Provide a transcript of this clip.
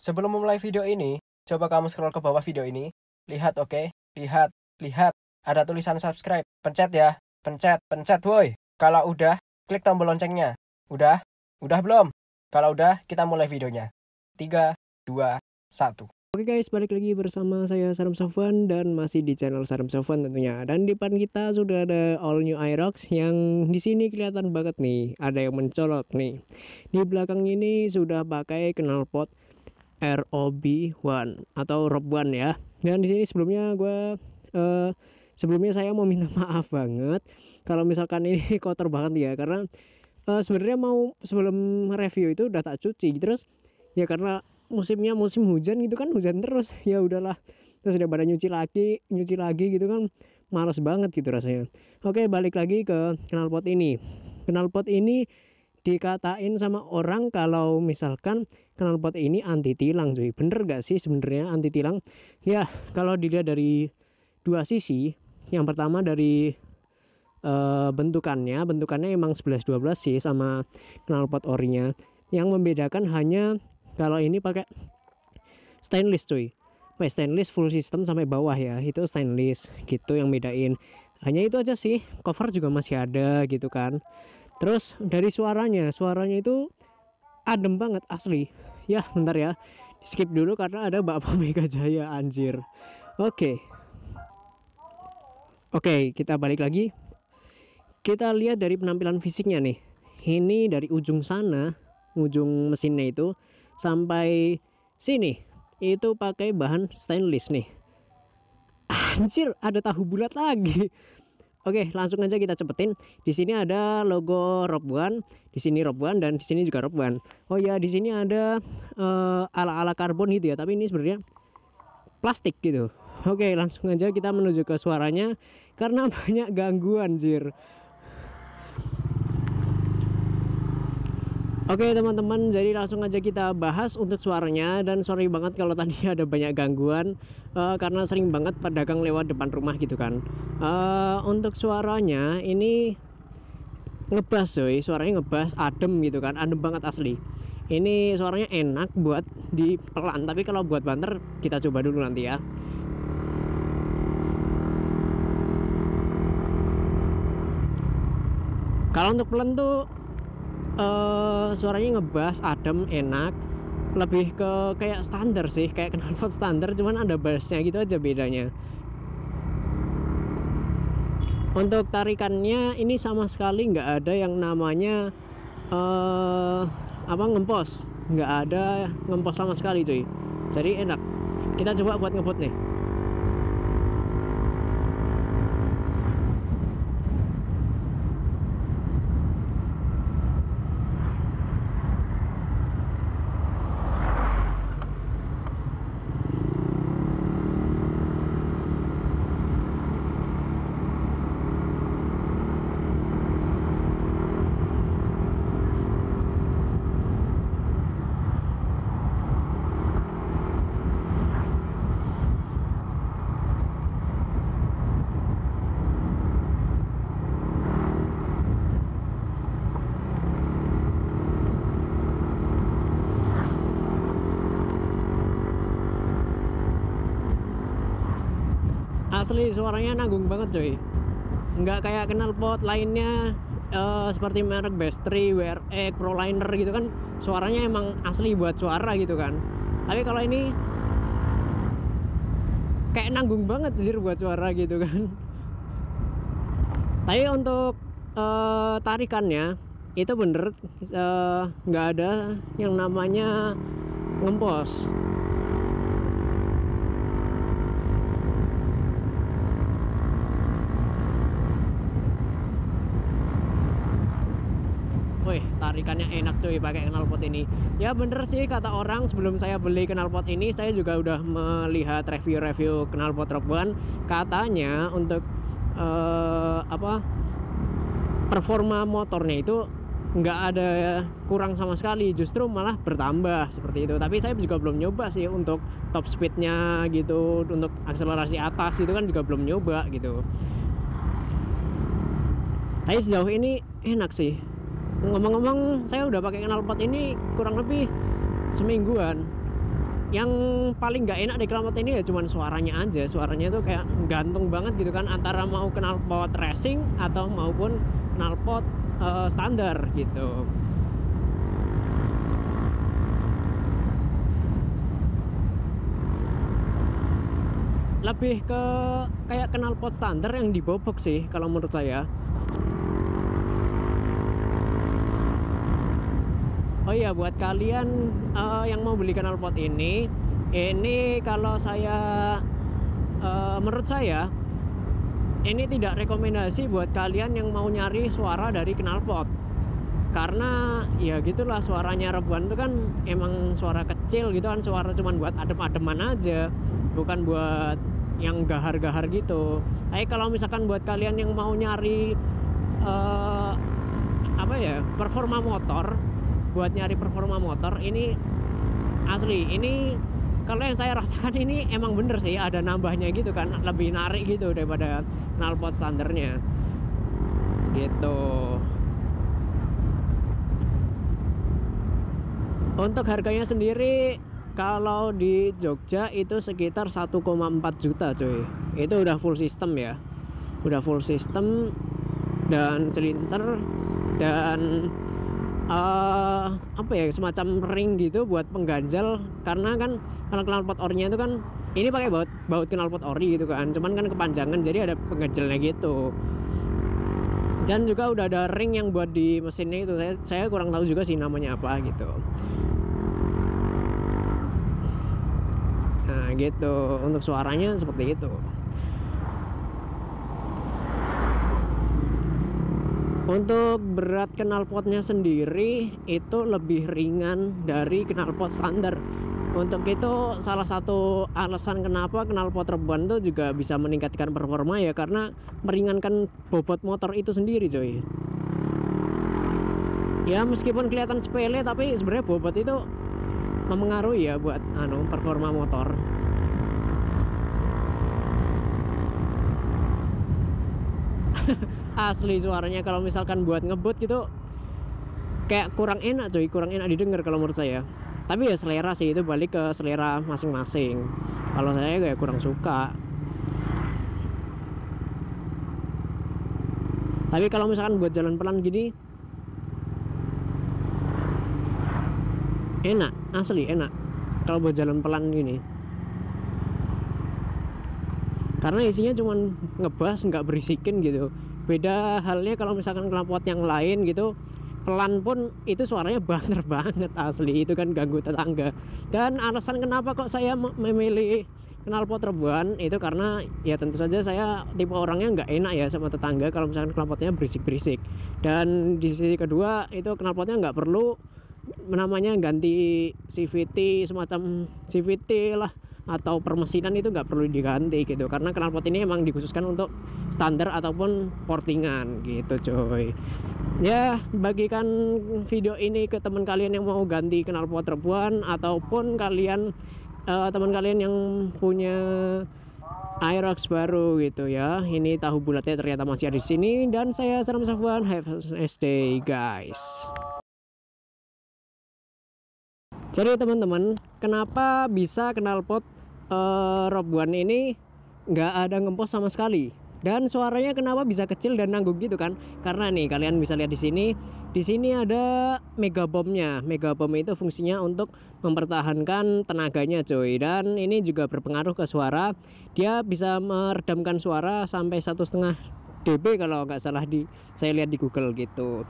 Sebelum memulai video ini, coba kamu scroll ke bawah video ini. Lihat, oke? Lihat, lihat. Ada tulisan subscribe. Pencet ya. Pencet, pencet, woi. Kalau udah, klik tombol loncengnya. Udah? Udah belum? Kalau udah, kita mulai videonya. 3, 2, 1. Oke guys, balik lagi bersama saya Sarum Sofwan dan masih di channel Sarum Sofwan tentunya. Dan di depan kita sudah ada all new Aerox yang di sini kelihatan banget nih, ada yang mencolok nih. Di belakang ini sudah pakai knalpot ROB1 atau ROB1 ya. Dan di sini sebelumnya saya mau minta maaf banget kalau misalkan ini kotor banget ya, karena sebenarnya mau sebelum review itu udah tak cuci, terus ya karena musimnya musim hujan gitu kan, hujan terus ya udahlah, terus udah pada nyuci lagi gitu kan, males banget gitu rasanya. Oke, balik lagi ke knalpot ini. Knalpot ini dikatain sama orang kalau misalkan knalpot ini anti tilang, cuy. Bener gak sih sebenarnya anti tilang? Ya kalau dilihat dari dua sisi. Yang pertama dari bentukannya emang 11-12 sih sama knalpot orinya. Yang membedakan hanya kalau ini pakai stainless, cuy. Stainless full system sampai bawah ya, itu stainless gitu yang bedain. Hanya itu aja sih. Cover juga masih ada gitu kan. Terus dari suaranya itu adem banget asli. Ya bentar ya, skip dulu karena ada Bapak Mega Jaya anjir. Oke, kita balik lagi. Kita lihat dari penampilan fisiknya nih. Ini dari ujung sana, ujung mesinnya itu sampai sini itu pakai bahan stainless nih. Anjir, ada tahu bulat lagi. Oke, langsung aja kita cepetin. Di sini ada logo ROB1, di sini ROB1 dan di sini juga ROB1. Oh ya, di sini ada ala-ala karbon gitu ya, tapi ini sebenarnya plastik gitu. Oke, langsung aja kita menuju ke suaranya karena banyak gangguan, anjir. Oke teman-teman, jadi langsung aja kita bahas untuk suaranya. Dan sorry banget kalau tadi ada banyak gangguan karena sering banget pedagang lewat depan rumah gitu kan. Untuk suaranya ini ngebas, coy. Suaranya ngebas, adem gitu kan, adem banget asli. Ini suaranya enak buat di pelan, tapi kalau buat banter kita coba dulu nanti ya. Kalau untuk pelan tuh suaranya ngebas, adem, enak. Lebih ke kayak standar sih, kayak knalpot standar, cuman ada bassnya gitu aja bedanya. Untuk tarikannya ini sama sekali nggak ada yang namanya ngempos, nggak ada ngempos sama sekali, cuy. Jadi enak. Kita coba buat ngebut nih. Asli suaranya nanggung banget, coy. Nggak kayak knalpot lainnya seperti merek Bestri, WRX, Proliner gitu kan, suaranya emang asli buat suara gitu kan. Tapi kalau ini kayak nanggung banget sih buat suara gitu kan. Tapi untuk tarikannya itu bener, nggak ada yang namanya ngempos. Wih, tarikannya enak, cuy, pakai knalpot ini. Ya bener sih kata orang, sebelum saya beli knalpot ini saya juga udah melihat review-review knalpot ROB1. Katanya untuk performa motornya itu nggak ada kurang sama sekali, justru malah bertambah seperti itu. Tapi saya juga belum nyoba sih untuk top speednya gitu, untuk akselerasi atas itu kan juga belum nyoba gitu. Tapi sejauh ini enak sih. Ngomong-ngomong, saya udah pakai knalpot ini kurang lebih semingguan. Yang paling nggak enak di knalpot ini ya cuman suaranya aja. Suaranya tuh kayak gantung banget gitu kan, antara mau knalpot racing atau maupun knalpot standar gitu. Lebih ke kayak knalpot standar yang dibobok sih kalau menurut saya. Oh iya, buat kalian yang mau beli knalpot ini kalau saya menurut saya ini tidak rekomendasi buat kalian yang mau nyari suara dari knalpot, karena ya gitulah, suaranya Rebuan itu kan emang suara kecil gitu kan, suara cuman buat adem-ademan aja, bukan buat yang gahar-gahar gitu. Tapi kalau misalkan buat kalian yang mau nyari performa motor, buat nyari performa motor, ini asli, ini kalau yang saya rasakan ini emang bener sih, ada nambahnya gitu kan, lebih narik gitu daripada knalpot standarnya gitu. Untuk harganya sendiri kalau di Jogja itu sekitar 1,4 juta cuy. Itu udah full system ya, udah full system dan silencer dan semacam ring gitu buat pengganjal, karena kan kalau knalpot orinya itu kan ini pakai baut knalpot ori gitu kan, cuman kan kepanjangan jadi ada pengganjalnya gitu. Dan juga udah ada ring yang buat di mesinnya itu, saya kurang tahu juga sih namanya apa gitu. Nah gitu, untuk suaranya seperti itu. Untuk berat knalpotnya sendiri itu lebih ringan dari knalpot standar. Untuk itu salah satu alasan kenapa knalpot Rebuan itu juga bisa meningkatkan performa ya, karena meringankan bobot motor itu sendiri coy. Ya meskipun kelihatan sepele, tapi sebenarnya bobot itu mempengaruhi ya buat performa motor. Asli suaranya kalau misalkan buat ngebut gitu kayak kurang enak coy, kurang enak didengar kalau menurut saya. Tapi ya selera sih, itu balik ke selera masing-masing. Kalau saya kayak kurang suka. Tapi kalau misalkan buat jalan pelan gini enak, asli enak kalau buat jalan pelan gini, karena isinya cuman ngebas, nggak berisikin gitu. Beda halnya kalau misalkan knalpot yang lain gitu, pelan pun itu suaranya banger banget asli, itu kan ganggu tetangga. Dan alasan kenapa kok saya memilih knalpot Rebuan itu karena ya tentu saja saya tipe orangnya nggak enak ya sama tetangga kalau misalkan knalpotnya berisik-berisik. Dan di sisi kedua itu knalpotnya nggak perlu namanya ganti CVT, semacam CVT lah atau permesinan, itu nggak perlu diganti gitu, karena knalpot ini emang dikhususkan untuk standar ataupun portingan gitu coy. Ya bagikan video ini ke teman kalian yang mau ganti knalpot Rebuan, ataupun kalian teman kalian yang punya Aerox baru gitu ya. Ini tahu bulatnya ternyata masih ada di sini. Dan saya Saram Safwan, have a nice day guys. Jadi teman-teman, kenapa bisa knalpot Rebuan ini nggak ada ngempos sama sekali, dan suaranya kenapa bisa kecil dan nanggung gitu kan? Karena nih kalian bisa lihat di sini ada mega bomnya. Mega bom itu fungsinya untuk mempertahankan tenaganya coy, dan ini juga berpengaruh ke suara. Dia bisa meredamkan suara sampai 1,5 dB kalau nggak salah, saya lihat di Google gitu.